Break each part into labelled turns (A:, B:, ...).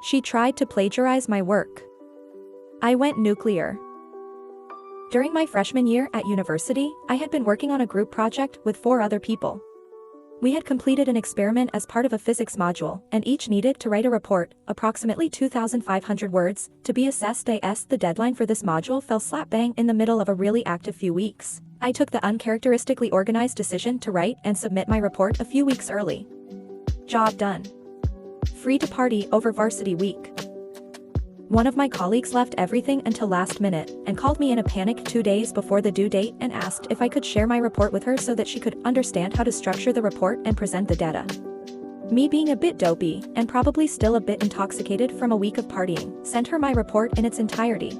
A: She tried to plagiarize my work. I went nuclear. During my freshman year at university, I had been working on a group project with 4 other people. We had completed an experiment as part of a physics module, and each needed to write a report, approximately 2,500 words, to be assessed. The deadline for this module fell slap bang in the middle of a really active few weeks. I took the uncharacteristically organized decision to write and submit my report a few weeks early. Job done. Free to party over varsity week. One of my colleagues left everything until last minute and called me in a panic 2 days before the due date and asked if I could share my report with her so that she could understand how to structure the report and present the data. Me being a bit dopey, and probably still a bit intoxicated from a week of partying, sent her my report in its entirety.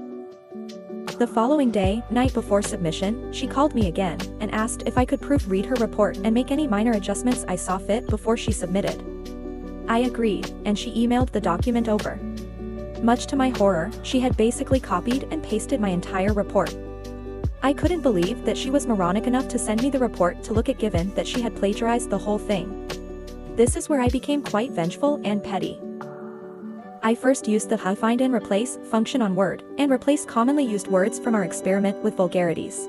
A: The following day, night before submission, she called me again and asked if I could proofread her report and make any minor adjustments I saw fit before she submitted. I agreed, and she emailed the document over. Much to my horror, she had basically copied and pasted my entire report. I couldn't believe that she was moronic enough to send me the report to look at, given that she had plagiarized the whole thing. This is where I became quite vengeful and petty. I first used the find and replace function on Word, and replaced commonly used words from our experiment with vulgarities.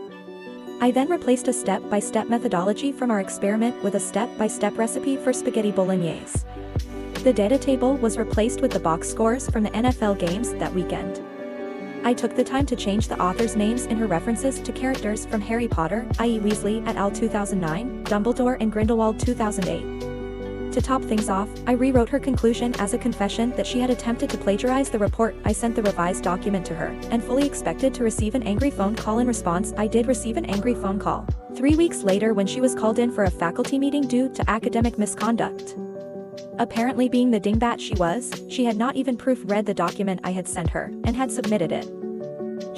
A: I then replaced a step-by-step methodology from our experiment with a step-by-step recipe for spaghetti bolognese. The data table was replaced with the box scores from the NFL games that weekend. I took the time to change the authors' names in her references to characters from Harry Potter, i.e. Weasley et al. 2009, Dumbledore and Grindelwald 2008. To top things off, I rewrote her conclusion as a confession that she had attempted to plagiarize the report. I sent the revised document to her, and fully expected to receive an angry phone call. In response, I did receive an angry phone call. 3 weeks later, when she was called in for a faculty meeting due to academic misconduct. Apparently, being the dingbat she was, she had not even proofread the document I had sent her, and had submitted it.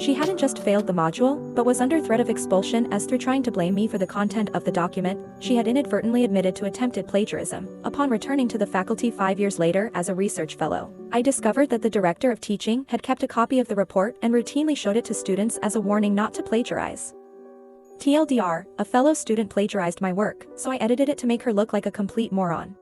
A: She hadn't just failed the module, but was under threat of expulsion, as through trying to blame me for the content of the document, she had inadvertently admitted to attempted plagiarism. Upon returning to the faculty 5 years later as a research fellow, I discovered that the director of teaching had kept a copy of the report and routinely showed it to students as a warning not to plagiarize. TLDR, a fellow student plagiarized my work, so I edited it to make her look like a complete moron.